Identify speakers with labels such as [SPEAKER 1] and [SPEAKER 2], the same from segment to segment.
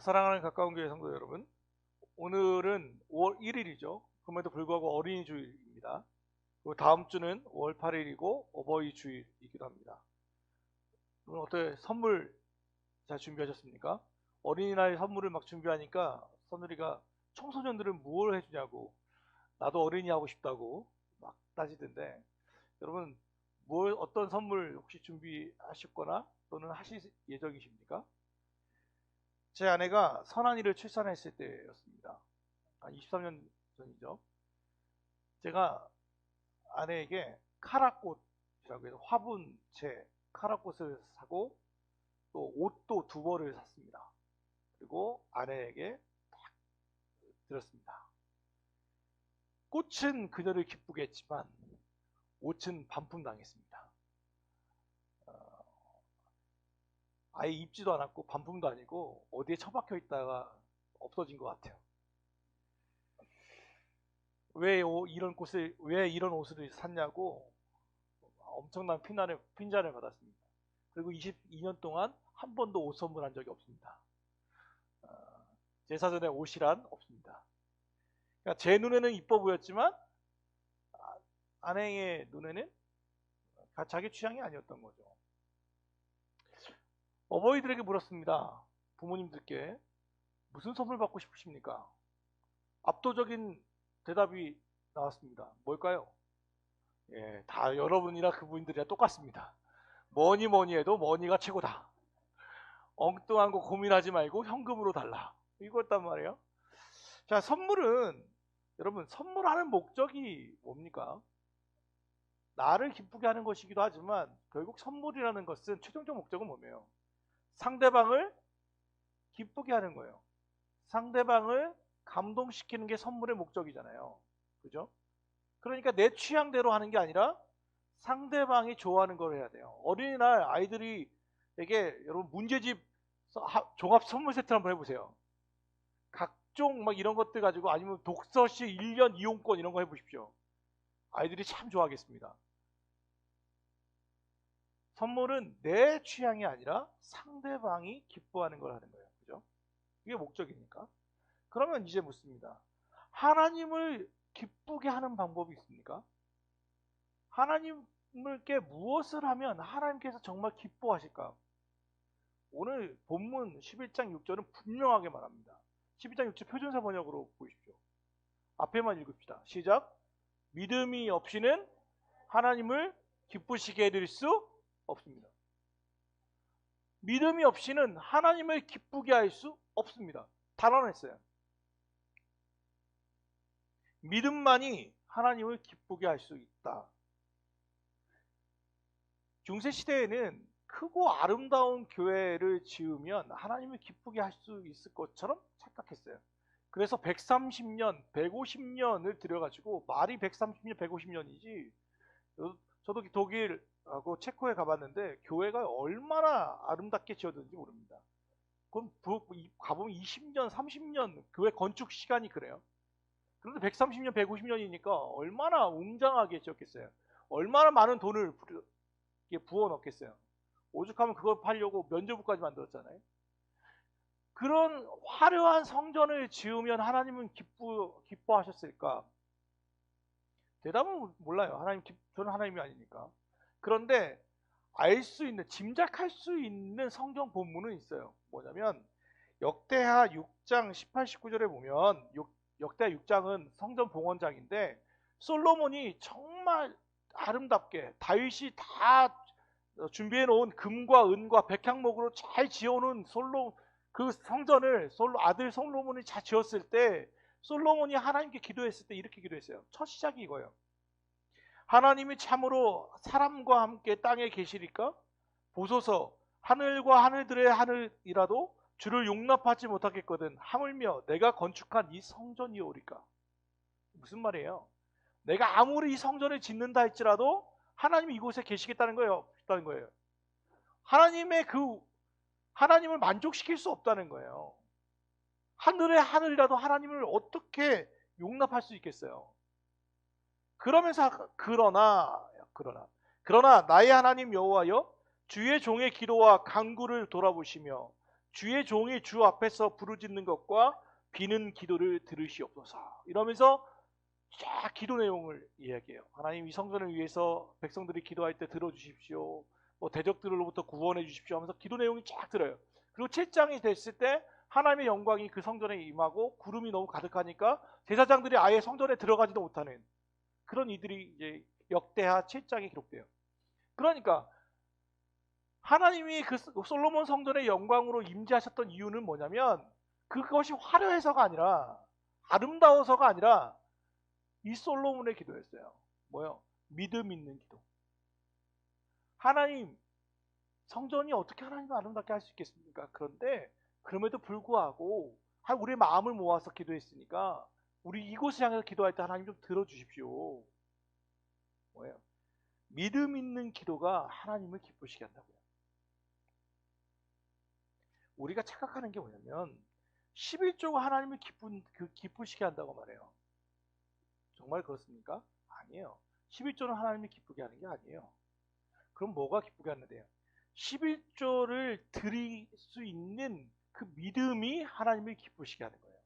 [SPEAKER 1] 사랑하는 가까운 교회 성도 여러분, 오늘은 5월 1일이죠. 그럼에도 불구하고 어린이 주일입니다. 그리고 다음 주는 5월 8일이고 어버이 주일이기도 합니다. 오늘 어떻게 선물 잘 준비하셨습니까? 어린이날 선물을 막 준비하니까 선우리가 청소년들은 무엇을 해주냐고, 나도 어린이 하고 싶다고 막 따지던데, 여러분 어떤 선물 혹시 준비하셨거나 또는 하실 예정이십니까? 제 아내가 선한이를 출산했을 때였습니다. 한 23년 전이죠. 제가 아내에게 카라꽃이라고 해서 화분채 카라꽃을 사고 또 옷도 2벌을 샀습니다. 그리고 아내에게 딱 드렸습니다. 꽃은 그녀를 기쁘게 했지만 옷은 반품당했습니다. 아예 입지도 않았고 반품도 아니고 어디에 처박혀 있다가 없어진 것 같아요. 왜 이런 옷을 샀냐고 엄청난 핀잔을 받았습니다. 그리고 22년 동안 한 번도 옷 선물한 적이 없습니다. 제사 전에 옷이란 없습니다. 그러니까 제 눈에는 이뻐 보였지만 아내의 눈에는 자기 취향이 아니었던 거죠. 어버이들에게 물었습니다. 부모님들께 무슨 선물 받고 싶으십니까? 압도적인 대답이 나왔습니다. 뭘까요? 예, 다 여러분이나 그분들이나 똑같습니다. 뭐니 해도 머니가 최고다. 엉뚱한 거 고민하지 말고 현금으로 달라. 이거였단 말이에요. 자, 여러분 선물하는 목적이 뭡니까? 나를 기쁘게 하는 것이기도 하지만 결국 선물이라는 것은 최종적 목적은 뭐예요? 상대방을 기쁘게 하는 거예요. 상대방을 감동시키는 게 선물의 목적이잖아요. 그죠? 그러니까 내 취향대로 하는 게 아니라 상대방이 좋아하는 걸 해야 돼요. 어린이날 아이들에게 여러분 문제집 종합 선물 세트 한번 해보세요. 각종 막 이런 것들 가지고 아니면 독서시 1년 이용권 이런 거 해보십시오. 아이들이 참 좋아하겠습니다. 선물은 내 취향이 아니라 상대방이 기뻐하는 걸 하는 거예요. 그죠? 이게 목적이니까. 그러면 이제 묻습니다. 하나님을 기쁘게 하는 방법이 있습니까? 하나님께 무엇을 하면 하나님께서 정말 기뻐하실까? 오늘 본문 11장 6절은 분명하게 말합니다. 11장 6절 표준사 번역으로 보십시오. 앞에만 읽읍시다. 시작. 믿음이 없이는 하나님을 기쁘시게 해드릴 수 없습니다. 믿음이 없이는 하나님을 기쁘게 할 수 없습니다. 단언했어요. 믿음만이 하나님을 기쁘게 할 수 있다. 중세시대에는 크고 아름다운 교회를 지으면 하나님을 기쁘게 할 수 있을 것처럼 착각했어요. 그래서 130년, 150년을 들여가지고 말이 130년, 150년이지 저도 독일하고 체코에 가봤는데 교회가 얼마나 아름답게 지어졌는지 모릅니다. 그럼 가보면 20년, 30년 교회 건축 시간이 그래요. 그런데 130년, 150년이니까 얼마나 웅장하게 지었겠어요. 얼마나 많은 돈을 부어 넣겠어요. 오죽하면 그걸 팔려고 면죄부까지 만들었잖아요. 그런 화려한 성전을 지으면 하나님은 기뻐하셨을까? 대답은 몰라요. 저는 하나님이 아니니까. 그런데 짐작할 수 있는 성경 본문은 있어요. 뭐냐면 역대하 6장 18, 19절에 보면 역대하 6장은 성전 봉헌장인데 솔로몬이 정말 아름답게 다윗이 다 준비해 놓은 금과 은과 백향목으로 잘 지어놓은 그 성전을 아들 솔로몬이 잘 지었을 때 솔로몬이 하나님께 기도했을 때 이렇게 기도했어요. 첫 시작이 이거예요. 하나님이 참으로 사람과 함께 땅에 계시리까? 보소서 하늘과 하늘들의 하늘이라도 주를 용납하지 못하겠거든 하물며 내가 건축한 이 성전이오리까? 무슨 말이에요? 내가 아무리 이 성전을 짓는다 할지라도 하나님이 이곳에 계시겠다는 거예요. 하나님을 만족시킬 수 없다는 거예요. 하늘의 하늘이라도 하나님을 어떻게 용납할 수 있겠어요? 그러면서 그러나 나의 하나님 여호와여 주의 종의 기도와 간구를 돌아보시며 주의 종이 주 앞에서 부르짖는 것과 비는 기도를 들으시옵소서. 이러면서 쫙 기도 내용을 이야기해요. 하나님, 이 성전을 위해서 백성들이 기도할 때 들어주십시오. 뭐 대적들로부터 구원해 주십시오 하면서 기도 내용이 쫙 들어요. 그리고 7장이 됐을 때 하나님의 영광이 그 성전에 임하고 구름이 너무 가득하니까 제사장들이 아예 성전에 들어가지도 못하는 그런 이들이 이제 역대하 7장에 기록돼요. 그러니까 하나님이 그 솔로몬 성전의 영광으로 임재하셨던 이유는 뭐냐면 그것이 화려해서가 아니라, 아름다워서가 아니라 이 솔로몬의 기도였어요. 뭐요? 믿음 있는 기도. 하나님, 성전이 어떻게 하나님을 아름답게 할 수 있겠습니까? 그런데 그럼에도 불구하고 우리의 마음을 모아서 기도했으니까 우리 이곳을 향해서 기도할 때 하나님 좀 들어주십시오. 뭐예요? 믿음 있는 기도가 하나님을 기쁘시게 한다고요. 우리가 착각하는 게 뭐냐면 11조가 하나님을 기쁘시게 한다고 말해요. 정말 그렇습니까? 아니에요. 11조는 하나님을 기쁘게 하는 게 아니에요. 그럼 뭐가 기쁘게 하는데요? 11조를 드릴 수 있는 그 믿음이 하나님을 기쁘시게 하는 거예요.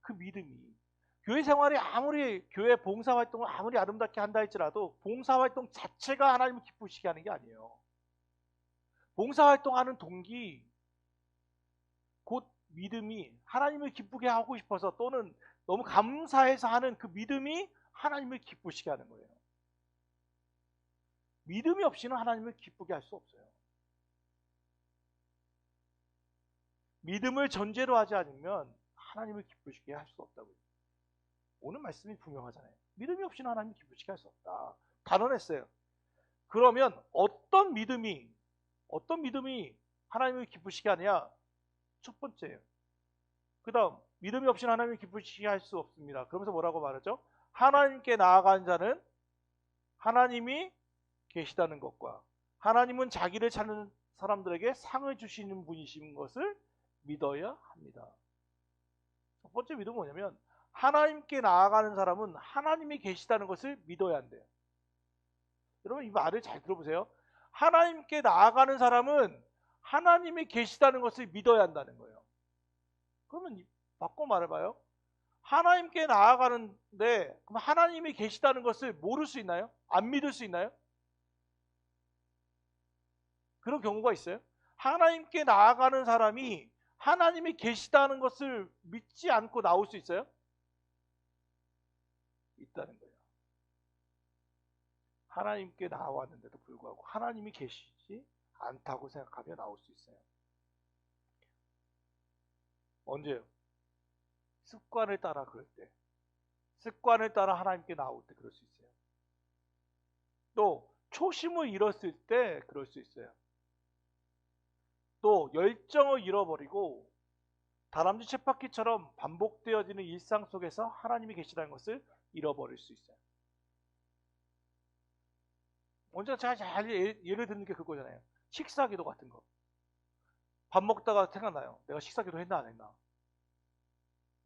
[SPEAKER 1] 그 믿음이. 교회 생활이 아무리, 교회 봉사활동을 아무리 아름답게 한다 할지라도 봉사활동 자체가 하나님을 기쁘시게 하는 게 아니에요. 봉사활동하는 동기, 곧 믿음이 하나님을 기쁘게 하고 싶어서 또는 너무 감사해서 하는 그 믿음이 하나님을 기쁘시게 하는 거예요. 믿음이 없이는 하나님을 기쁘게 할 수 없어요. 믿음을 전제로 하지 않으면 하나님을 기쁘시게 할 수 없다고요. 오늘 말씀이 분명하잖아요. 믿음이 없이는 하나님을 기쁘시게 할 수 없다. 단언했어요. 그러면 어떤 믿음이 하나님을 기쁘시게 하느냐? 첫 번째예요. 그 다음, 믿음이 없이는 하나님을 기쁘시게 할 수 없습니다. 그러면서 뭐라고 말하죠? 하나님께 나아간 자는 하나님이 계시다는 것과 하나님은 자기를 찾는 사람들에게 상을 주시는 분이신 것을 믿어야 합니다. 첫 번째 믿음은 뭐냐면 하나님께 나아가는 사람은 하나님이 계시다는 것을 믿어야 한대요. 여러분, 이 말을 잘 들어보세요. 하나님께 나아가는 사람은 하나님이 계시다는 것을 믿어야 한다는 거예요. 그러면 바꿔 말해봐요. 하나님께 나아가는데 그럼 하나님이 계시다는 것을 모를 수 있나요? 안 믿을 수 있나요? 그런 경우가 있어요. 하나님께 나아가는 사람이 하나님이 계시다는 것을 믿지 않고 나올 수 있어요? 있다는 거예요. 하나님께 나왔는데도 불구하고 하나님이 계시지 않다고 생각하며 나올 수 있어요. 언제요? 습관을 따라 그럴 때. 습관을 따라 하나님께 나올 때 그럴 수 있어요. 또 초심을 잃었을 때 그럴 수 있어요. 또 열정을 잃어버리고 다람쥐 쳇바퀴처럼 반복되어지는 일상 속에서 하나님이 계시다는 것을 잃어버릴 수 있어요. 먼저 제가 잘 예를 드는 게 그거잖아요. 식사기도 같은 거. 밥 먹다가 생각나요. 내가 식사기도 했나 안 했나.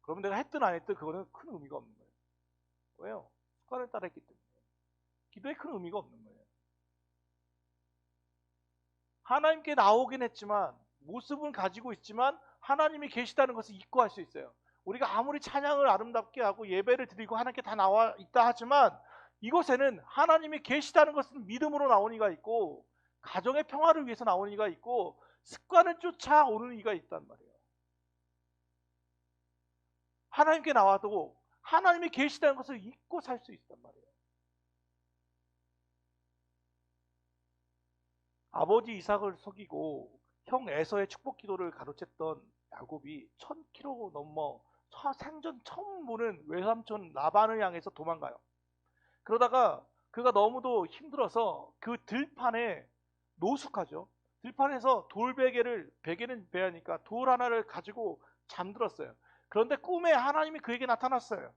[SPEAKER 1] 그러면 내가 했든 안 했든 그거는 큰 의미가 없는 거예요. 왜요? 습관을 따라 했기 때문에. 기도에 큰 의미가 없는 거예요. 하나님께 나오긴 했지만 모습은 가지고 있지만 하나님이 계시다는 것을 잊고 할 수 있어요. 우리가 아무리 찬양을 아름답게 하고 예배를 드리고 하나님께 다 나와 있다 하지만 이곳에는 하나님이 계시다는 것은 믿음으로 나오는 이가 있고 가정의 평화를 위해서 나오는 이가 있고 습관을 쫓아오는 이가 있단 말이에요. 하나님께 나와도 하나님이 계시다는 것을 잊고 살 수 있단 말이에요. 아버지 이삭을 속이고 형 에서의 축복 기도를 가로챘던 야곱이 1000km 넘어 생전 처음 보는 외삼촌 라반을 향해서 도망가요. 그러다가 그가 너무도 힘들어서 그 들판에 노숙하죠. 들판에서 베개는 배하니까 돌 하나를 가지고 잠들었어요. 그런데 꿈에 하나님이 그에게 나타났어요.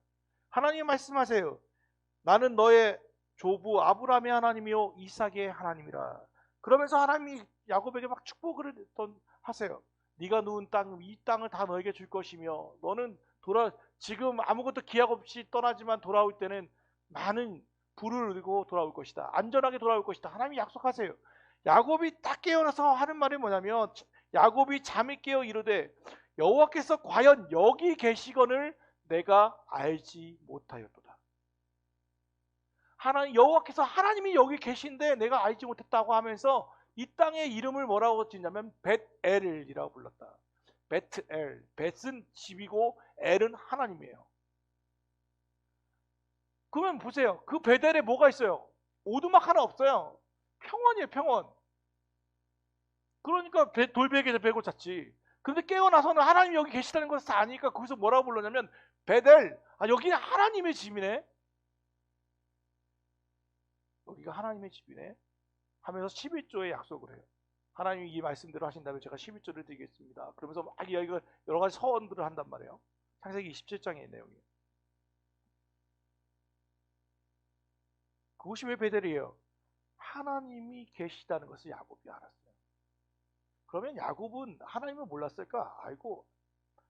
[SPEAKER 1] 하나님이 말씀하세요. 나는 너의 조부 아브라함의 하나님이요 이삭의 하나님이라. 그러면서 하나님이 야곱에게 막 축복을 하세요. 네가 누운 땅, 이 땅을 다 너에게 줄 것이며 너는 지금 아무것도 기약 없이 떠나지만 돌아올 때는 많은 부를 누리고 돌아올 것이다. 안전하게 돌아올 것이다. 하나님이 약속하세요. 야곱이 딱 깨어나서 하는 말이 뭐냐면, 야곱이 잠이 깨어 이르되 여호와께서 과연 여기 계시거늘 내가 알지 못하였도다. 하나님, 여호와께서 하나님이 여기 계신데 내가 알지 못했다고 하면서 이 땅의 이름을 뭐라고 짓냐면 벳엘이라고 불렀다. 베트엘, 벳은 집이고 엘은 하나님이에요. 그러면 보세요. 그 베델에 뭐가 있어요? 오두막 하나 없어요. 평원이에요, 평원. 그러니까 돌베개에서 베고 잤지. 그런데 깨어나서는 하나님이 여기 계시다는 것을 아니까 거기서 뭐라고 불렀냐면 베델, 여기는 하나님의 집이네. 여기가 하나님의 집이네 하면서 11조의 약속을 해요. 하나님이 이 말씀대로 하신다면 제가 11조를 드리겠습니다. 그러면서 막 여기가 여러 가지 서원들을 한단 말이에요. 창세기 27장의 내용이에요. 그것이 왜 베델이에요? 하나님이 계시다는 것을 야곱이 알았어요. 그러면 야곱은 하나님을 몰랐을까?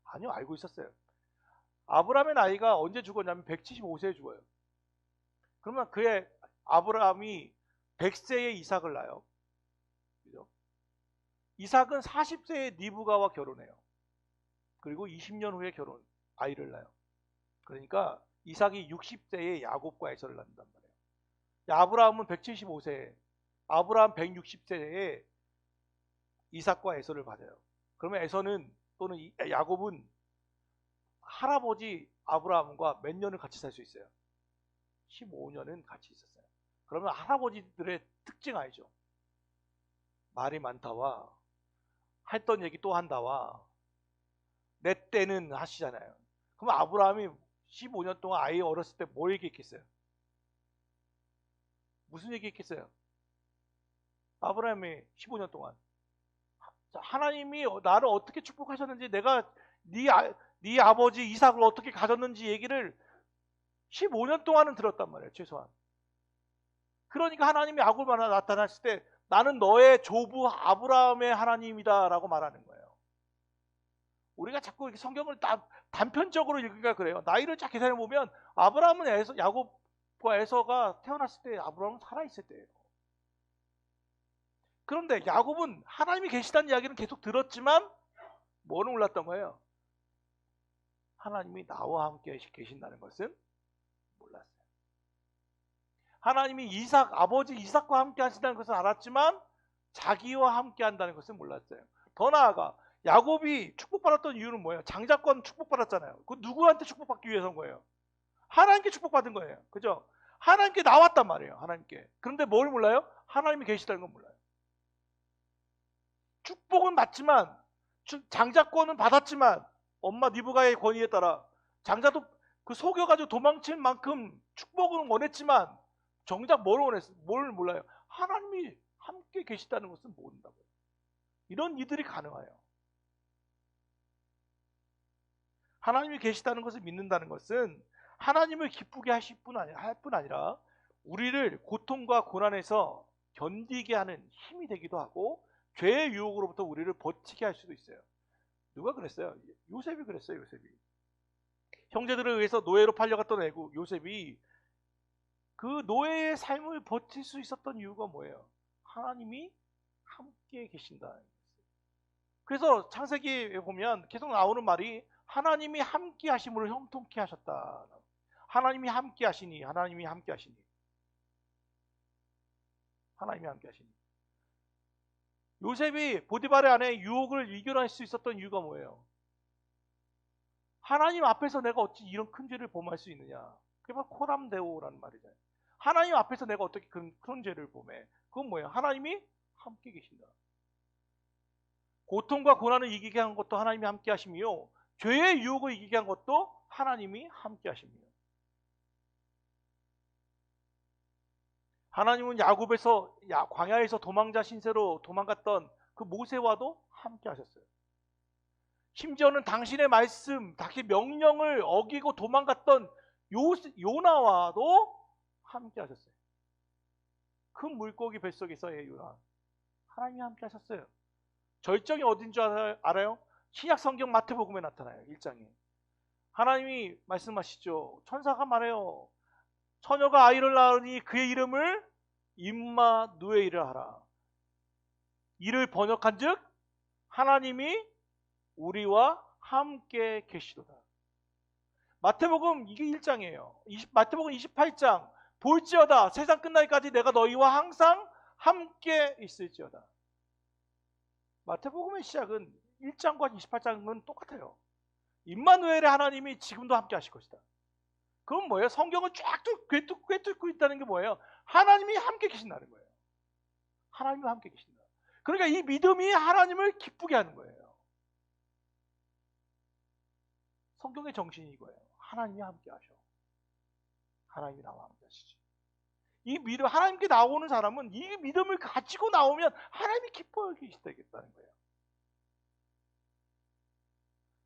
[SPEAKER 1] 아니요, 알고 있었어요. 아브라함의 나이가 언제 죽었냐면 175세에 죽어요. 그러면 아브라함이 100세에 이삭을 낳아요. 그죠? 이삭은 40세에 리브가와 결혼해요. 그리고 20년 후에 아이를 낳아요. 그러니까 이삭이 60세에 야곱과 에서를 낳는단 말이에요. 아브라함은 175세에, 아브라함 160세에 이삭과 에서를 받아요. 그러면 에서는 또는 야곱은 할아버지 아브라함과 몇 년을 같이 살 수 있어요? 15년은 같이 있었어요. 그러면 할아버지들의 특징 알죠? 말이 많다와 했던 얘기 또 한다와 내 때는 하시잖아요. 그럼 아브라함이 15년 동안 아이 어렸을 때 뭐 얘기했겠어요? 무슨 얘기했겠어요? 아브라함이 15년 동안 하나님이 나를 어떻게 축복하셨는지, 내가 네 아버지 이삭을 어떻게 가졌는지 얘기를 15년 동안은 들었단 말이에요. 최소한. 그러니까 하나님이 야곱을 나타났을 때 나는 너의 조부 아브라함의 하나님이다 라고 말하는 거예요. 우리가 자꾸 이렇게 성경을 단편적으로 읽으니까 그래요. 나이를 쫙 계산해 보면 아브라함은 야곱과 에서가 태어났을 때 아브라함은 살아있을 때예요. 그런데 야곱은 하나님이 계시다는 이야기는 계속 들었지만 뭐는 몰랐던 거예요? 하나님이 나와 함께 계신다는 것은 몰랐어요. 하나님이 아버지 이삭과 함께 하신다는 것을 알았지만 자기와 함께 한다는 것은 몰랐어요. 더 나아가 야곱이 축복받았던 이유는 뭐예요? 장자권 축복받았잖아요. 그 누구한테 축복받기 위해서인 거예요? 하나님께 축복받은 거예요. 그죠? 하나님께 나왔단 말이에요. 하나님께. 그런데 뭘 몰라요? 하나님이 계시다는 건 몰라요. 축복은 받지만, 장자권은 받았지만 엄마 니브가의 권위에 따라 장자도 그 속여가지고 도망칠 만큼 축복은 원했지만 정작 뭘 몰라요? 하나님이 함께 계시다는 것은 모른다고요. 이런 이들이 가능해요. 하나님이 계시다는 것을 믿는다는 것은 하나님을 기쁘게 할 뿐 아니라 우리를 고통과 고난에서 견디게 하는 힘이 되기도 하고 죄의 유혹으로부터 우리를 버티게 할 수도 있어요. 누가 그랬어요? 요셉이 그랬어요. 요셉이. 형제들에 의해서 노예로 팔려갔던 요셉이 그 노예의 삶을 버틸 수 있었던 이유가 뭐예요? 하나님이 함께 계신다. 그래서 창세기에 보면 계속 나오는 말이 하나님이 함께 하심으로 형통케 하셨다. 하나님이 함께 하시니, 하나님이 함께 하시니, 하나님이 함께 하시니. 요셉이 보디발의 아내 유혹을 이겨낼 수 있었던 이유가 뭐예요? 하나님 앞에서 내가 어찌 이런 큰 죄를 범할 수 있느냐? 그게 바로 코람데오라는 말이잖아요. 하나님 앞에서 내가 어떻게 그런 죄를 범해? 그건 뭐예요? 하나님이 함께 계신다. 고통과 고난을 이기게 한 것도 하나님이 함께 하심이요, 죄의 유혹을 이기게 한 것도 하나님이 함께 하심이요. 하나님은 광야에서 도망자 신세로 도망갔던 그 모세와도 함께 하셨어요. 심지어는 당신의 말씀, 당신의 명령을 어기고 도망갔던 요나와도 함께 하셨어요. 큰 물고기 뱃속에서의 요나, 하나님이 함께 하셨어요. 절정이 어딘 줄 알아요? 신약 성경 마태복음에 나타나요. 1장에 하나님이 말씀하시죠. 천사가 말해요. 처녀가 아이를 낳으니 그의 이름을 임마누엘이라 하라. 이를 번역한즉 하나님이 우리와 함께 계시도다. 마태복음 이게 1장이에요. 마태복음 28장 볼지어다 세상 끝나기까지 내가 너희와 항상 함께 있을지어다. 마태복음의 시작은 1장과 28장은 똑같아요. 임마누엘의 하나님이 지금도 함께 하실 것이다. 그건 뭐예요? 성경을 쫙 꿰뚫고 있다는 게 뭐예요? 하나님이 함께 계신다는 거예요. 하나님이 함께 계신다. 그러니까 이 믿음이 하나님을 기쁘게 하는 거예요. 성경의 정신이 이거예요. 하나님이 함께 하셔. 하나님이 나와 함께 하시지. 이 믿음, 하나님께 나오는 사람은 이 믿음을 가지고 나오면 하나님이 기뻐해 계시다는 거예요.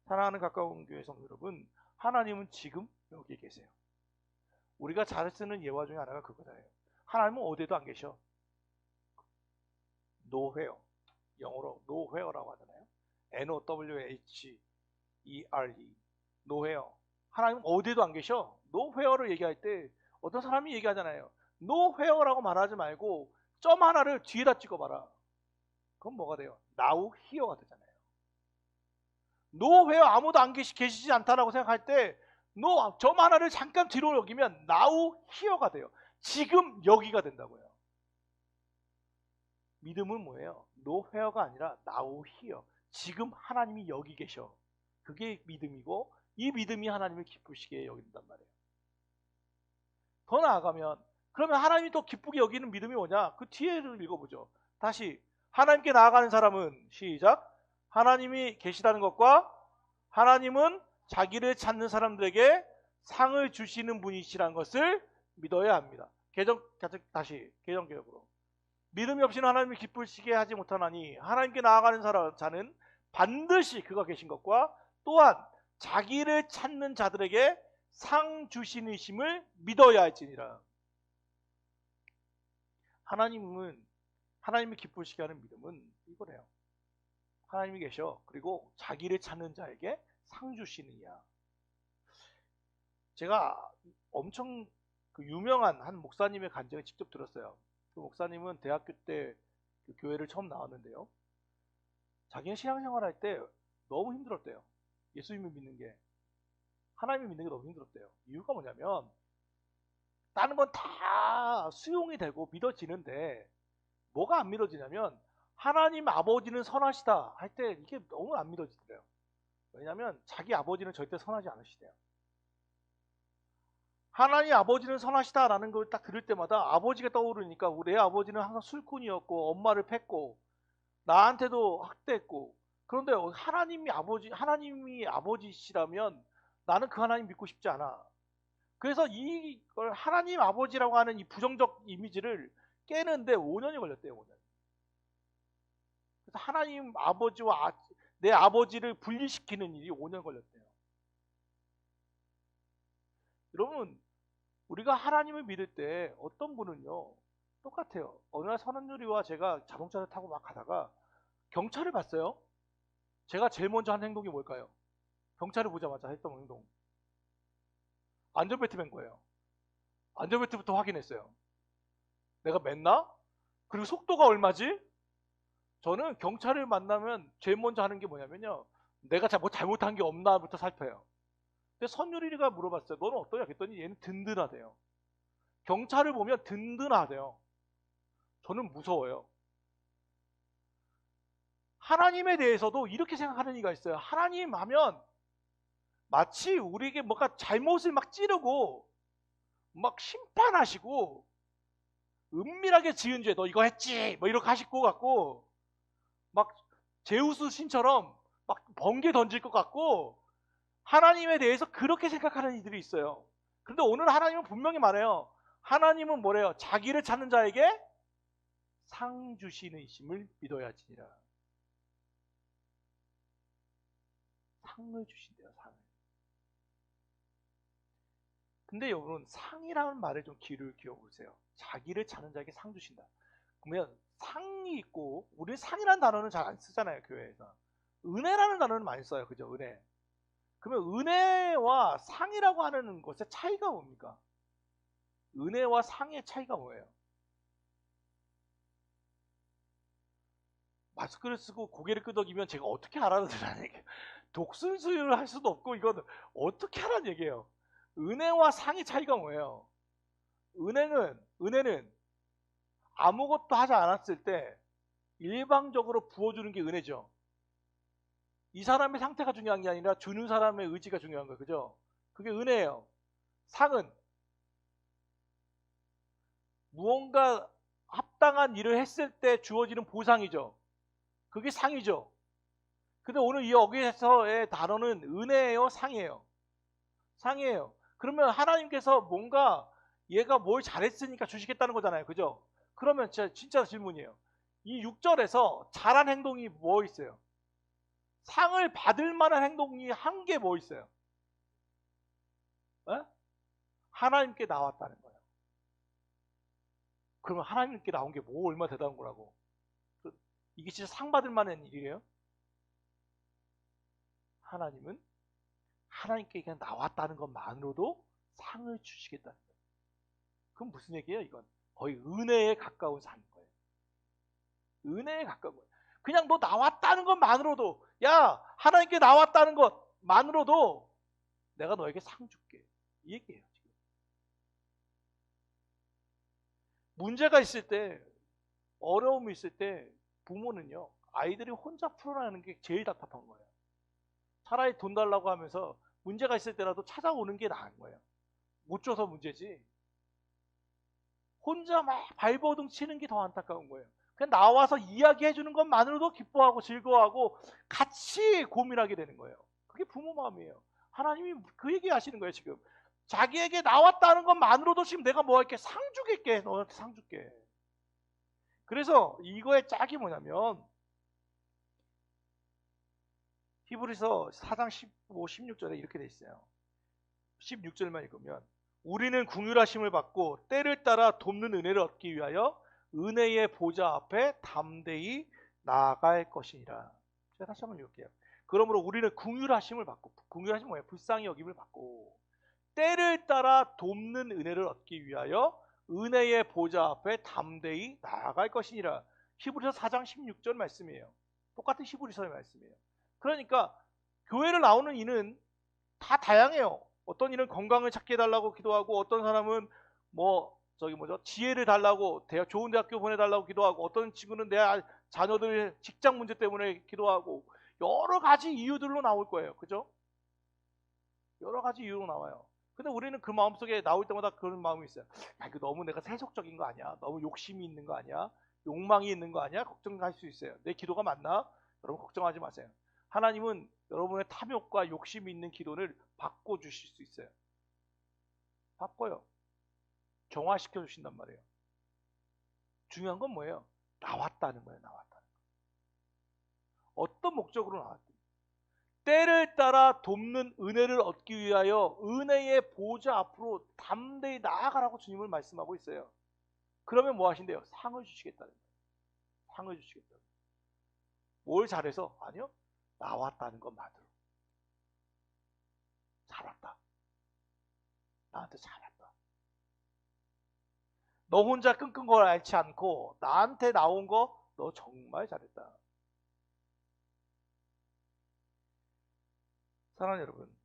[SPEAKER 1] 사랑하는 가까운 교회 성도 여러분, 하나님은 지금 여기 계세요. 우리가 잘 쓰는 예화 중에 하나가 그거예요. 하나님은 어디에도 안 계셔. nowhere. 영어로 nowhere라고 하잖아요. nowhere. nowhere. 하나님은 어디에도 안 계셔. nowhere를 얘기할 때 어떤 사람이 얘기하잖아요. nowhere라고 말하지 말고 점 하나를 뒤에다 찍어봐라. 그럼 뭐가 돼요? now here가 되잖아요. nowhere 아무도 안 계시지 않다라고 생각할 때 no, 점 하나를 잠깐 뒤로 여기면 now here가 돼요. 지금 여기가 된다고요. 믿음은 뭐예요? nowhere가 아니라 now here. 지금 하나님이 여기 계셔. 그게 믿음이고 이 믿음이 하나님을 기쁘시게 여긴단 말이에요. 더 나아가면 그러면 하나님이 더 기쁘게 여기는 믿음이 뭐냐? 그 뒤에를 읽어보죠. 다시 하나님께 나아가는 사람은 시작. 하나님이 계시다는 것과 하나님은 자기를 찾는 사람들에게 상을 주시는 분이시라는 것을 믿어야 합니다. 다시 개정개혁으로. 믿음이 없이는 하나님을 기쁘시게 하지 못하나니 하나님께 나아가는 자는 반드시 그가 계신 것과 또한 자기를 찾는 자들에게 상 주시는 심을 믿어야 할지니라. 하나님을 기쁘시게 하는 믿음은 이거래요. 하나님이 계셔. 그리고 자기를 찾는 자에게 상 주시느냐. 제가 엄청 그 유명한 한 목사님의 간증을 직접 들었어요. 그 목사님은 대학교 때 그 교회를 처음 나왔는데요. 자기는 신앙생활 할 때 너무 힘들었대요. 예수님을 믿는 게. 하나님을 믿는 게 너무 힘들었대요. 이유가 뭐냐면 다른 건 다 수용이 되고 믿어지는데 뭐가 안 믿어지냐면 하나님 아버지는 선하시다 할 때 이게 너무 안 믿어지더래요. 왜냐하면 자기 아버지는 절대 선하지 않으시대요. 하나님 아버지는 선하시다라는 걸 딱 들을 때마다 아버지가 떠오르니까 내 아버지는 항상 술꾼이었고 엄마를 팼고 나한테도 학대했고 그런데 하나님이 아버지시라면 나는 그 하나님 믿고 싶지 않아. 그래서 이걸 하나님 아버지라고 하는 이 부정적 이미지를 깨는데 5년이 걸렸대요. 5년. 그래서 하나님 아버지와 내 아버지를 분리시키는 일이 5년 걸렸대요. 여러분, 우리가 하나님을 믿을 때 어떤 분은요 똑같아요. 어느 날 선원누리와 제가 자동차를 타고 막 가다가 경찰을 봤어요. 제가 제일 먼저 한 행동이 뭘까요? 경찰을 보자마자 했던 행동, 안전벨트 맨 거예요. 안전벨트부터 확인했어요. 내가 맸나? 그리고 속도가 얼마지? 저는 경찰을 만나면 제일 먼저 하는 게 뭐냐면요, 내가 뭐 잘못한 게 없나부터 살펴요. 근데 선율이가 물어봤어요. 너는 어떠냐? 그랬더니 얘는 든든하대요. 경찰을 보면 든든하대요. 저는 무서워요. 하나님에 대해서도 이렇게 생각하는 이가 있어요. 하나님 하면 마치 우리에게 뭔가 잘못을 막 찌르고 막 심판하시고 은밀하게 지은 죄 너 이거 했지 뭐 이렇게 하실 것 같고 막 제우스 신처럼 막 번개 던질 것 같고 하나님에 대해서 그렇게 생각하는 이들이 있어요. 그런데 오늘 하나님은 분명히 말해요. 하나님은 뭐래요? 자기를 찾는 자에게 상 주시는 이심을 믿어야 할지니라. 상을 주신대요. 상을. 근데 여러분, 상이라는 말에 좀 귀를 기울여보세요. 자기를 찾는 자에게 상 주신다. 그러면 상이 있고, 우리는 상이라는 단어는 잘 안 쓰잖아요, 교회에서. 은혜라는 단어는 많이 써요. 그죠? 은혜. 그러면 은혜와 상이라고 하는 것의 차이가 뭡니까? 은혜와 상의 차이가 뭐예요? 마스크를 쓰고 고개를 끄덕이면 제가 어떻게 알아들으라는 얘기예요. 독순수유를 할 수도 없고 이건 어떻게 하라는 얘기예요. 은혜와 상의 차이가 뭐예요? 은혜는 아무것도 하지 않았을 때 일방적으로 부어주는 게 은혜죠. 이 사람의 상태가 중요한 게 아니라 주는 사람의 의지가 중요한 거예요. 그죠? 그게 은혜예요. 상은 무언가 합당한 일을 했을 때 주어지는 보상이죠. 그게 상이죠. 근데 오늘 이 여기에서의 단어는 은혜예요, 상이에요? 상이에요. 그러면 하나님께서 뭔가 얘가 뭘 잘했으니까 주시겠다는 거잖아요. 그죠? 그러면 진짜 질문이에요. 이 6절에서 잘한 행동이 뭐 있어요? 상을 받을 만한 행동이 한 게 뭐 있어요? 에? 하나님께 나왔다는 거예요. 그러면 하나님께 나온 게 뭐 얼마나 대단한 거라고. 이게 진짜 상 받을 만한 일이에요? 하나님은 하나님께 그냥 나왔다는 것만으로도 상을 주시겠다는 거예요. 그럼 무슨 얘기예요 이건? 거의 은혜에 가까운 상인 거예요. 은혜에 가까운 거예요. 그냥 너 나왔다는 것만으로도, 야 하나님께 나왔다는 것만으로도 내가 너에게 상 줄게, 이 얘기예요. 지금 문제가 있을 때, 어려움이 있을 때 부모는요, 아이들이 혼자 풀어나가는 게 제일 답답한 거예요. 차라리 돈 달라고 하면서 문제가 있을 때라도 찾아오는 게 나은 거예요. 못 줘서 문제지, 혼자 막 발버둥 치는 게 더 안타까운 거예요. 그냥 나와서 이야기해 주는 것만으로도 기뻐하고 즐거워하고 같이 고민하게 되는 거예요. 그게 부모 마음이에요. 하나님이 그 얘기 하시는 거예요. 지금 자기에게 나왔다는 것만으로도 지금 내가 뭐 할게, 상 주겠게, 너한테 상 줄게. 그래서 이거의 짝이 뭐냐면 히브리서 4장 15, 16절에 이렇게 돼 있어요. 16절만 읽으면, 우리는 긍휼하심을 받고 때를 따라 돕는 은혜를 얻기 위하여 은혜의 보좌 앞에 담대히 나아갈 것이니라. 제가 다시 한번 읽을게요. 그러므로 우리는 긍휼하심을 받고, 긍휼하심 뭐예요? 불쌍히 여김을 받고 때를 따라 돕는 은혜를 얻기 위하여 은혜의 보좌 앞에 담대히 나아갈 것이니라. 히브리서 4장 16절 말씀이에요. 똑같은 히브리서의 말씀이에요. 그러니까 교회를 나오는 이는 다 다양해요. 어떤 이는 건강을 찾게 해달라고 기도하고, 어떤 사람은 지혜를 달라고 좋은 대학교 보내달라고 기도하고, 어떤 친구는 내 자녀들 직장 문제 때문에 기도하고, 여러 가지 이유들로 나올 거예요. 그죠? 여러 가지 이유로 나와요. 근데 우리는 그 마음속에 나올 때마다 그런 마음이 있어요. 야, 이거 너무 내가 세속적인 거 아니야? 너무 욕심이 있는 거 아니야? 욕망이 있는 거 아니야? 걱정할 수 있어요. 내 기도가 맞나? 여러분 걱정하지 마세요. 하나님은 여러분의 탐욕과 욕심이 있는 기도를 바꿔주실 수 있어요. 바꿔요. 정화시켜 주신단 말이에요. 중요한 건 뭐예요? 나왔다는 거예요. 나왔다는 거. 어떤 목적으로 나왔든, 때를 따라 돕는 은혜를 얻기 위하여 은혜의 보좌 앞으로 담대히 나아가라고 주님을 말씀하고 있어요. 그러면 뭐 하신대요? 상을 주시겠다는 거예요. 상을 주시겠다는 거예요. 뭘 잘해서? 아니요. 나왔다는 것만으로. 잘했다. 나한테 잘했다. 너 혼자 끙끙 걸 앓지 않고 나한테 나온 거 너 정말 잘했다. 사랑하는 여러분,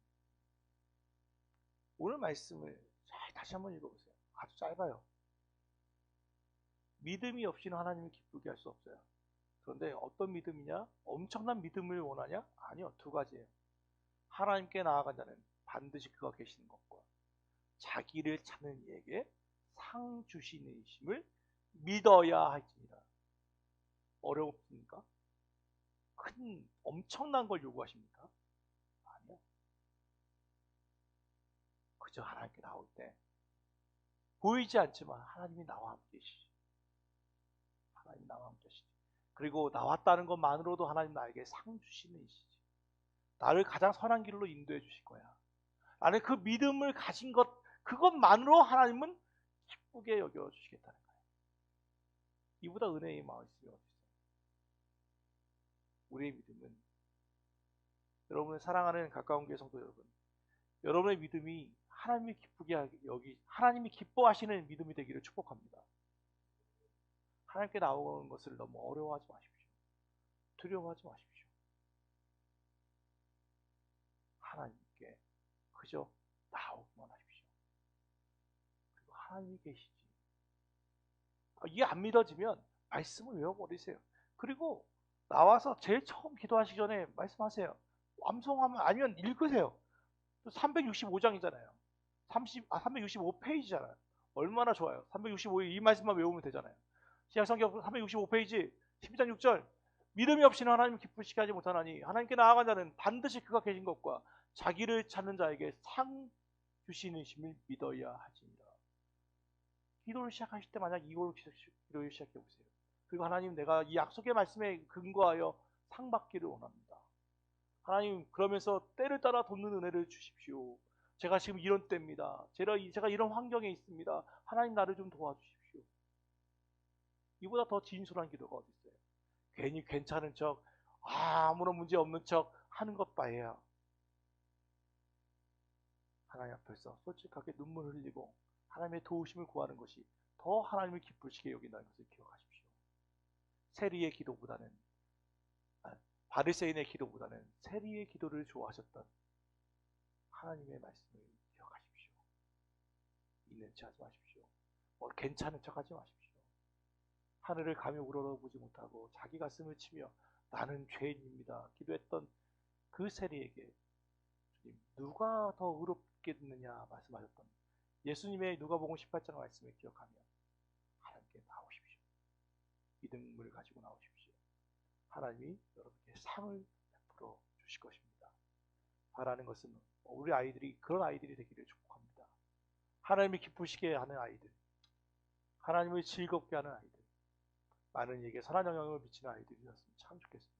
[SPEAKER 1] 오늘 말씀을 잘 다시 한번 읽어보세요. 아주 짧아요. 믿음이 없이는 하나님을 기쁘게 할 수 없어요. 그런데 어떤 믿음이냐? 엄청난 믿음을 원하냐? 아니요. 두 가지예요. 하나님께 나아간 자는 반드시 그가 계시는 것과 자기를 찾는 이에게 상 주시는 이심을 믿어야 할지니라. 어렵습니까? 엄청난 걸 요구하십니까? 아니요. 그저 하나님께 나올 때 보이지 않지만 하나님이 나와 함께 계시지. 하나님 나와 함께 계시지. 그리고 나왔다는 것만으로도 하나님 나에게 상 주시는 이시지. 나를 가장 선한 길로 인도해 주실 거야. 나는 그 믿음을 가진 것, 그것만으로 하나님은 기쁘게 여겨 주시겠다는 거예요. 이보다 은혜의 마음이 있으면 어디 있어요? 우리의 믿음은, 여러분의 사랑하는 가까운 교회 성도 여러분, 여러분의 믿음이 하나님이 기쁘게 하나님이 기뻐하시는 믿음이 되기를 축복합니다. 하나님께 나오는 것을 너무 어려워하지 마십시오. 두려워하지 마십시오. 하나님께 그저 나오기만 하십시오. 그리고 하나님이 계시지. 이게 안 믿어지면 말씀을 외워버리세요. 그리고 나와서 제일 처음 기도하시기 전에 말씀하세요. 암송하면 아니면 읽으세요. 365장이잖아요. 365페이지잖아요. 얼마나 좋아요. 365일 이 말씀만 외우면 되잖아요. 신약성경 365페이지 12장 6절 믿음이 없이는 하나님 기쁘시게 하지 못하나니 하나님께 나아간 자는 반드시 그가 계신 것과 자기를 찾는 자에게 상 주시는 심을 믿어야 하지니라. 기도를 시작하실 때 만약 이걸로 기도를 시작해 보세요. 그리고 하나님 내가 이 약속의 말씀에 근거하여 상 받기를 원합니다. 하나님 그러면서 때를 따라 돕는 은혜를 주십시오. 제가 지금 이런 때입니다. 제가 이런 환경에 있습니다. 하나님 나를 좀 도와주십시오. 이보다 더 진솔한 기도가 어디 있어요? 괜히 괜찮은 척, 아무런 문제 없는 척 하는 것 봐야 하나님 앞에서 솔직하게 눈물 흘리고 하나님의 도우심을 구하는 것이 더 하나님을 기쁘시게 여긴다는 것을 기억하십시오. 세리의 기도보다는 바리새인의 기도보다는 세리의 기도를 좋아하셨던 하나님의 말씀을 기억하십시오. 있는 체 하지 마십시오. 괜찮은 척 하지 마십시오. 하늘을 감히 우러러보지 못하고 자기 가슴을 치며 나는 죄인입니다 기도했던 그 세리에게 주님 누가 더 의롭게 듣느냐 말씀하셨던 예수님의 누가복음 18장 말씀을 기억하며 하나님께 나오십시오. 믿음을 가지고 나오십시오. 하나님이 여러분께 상을 베풀어 주실 것입니다. 바라는 것은 우리 아이들이 그런 아이들이 되기를 축복합니다. 하나님이 기쁘시게 하는 아이들, 하나님을 즐겁게 하는 아이들, 많은 이에게 선한 영향을 미치는 아이들이었으면 참 좋겠습니다.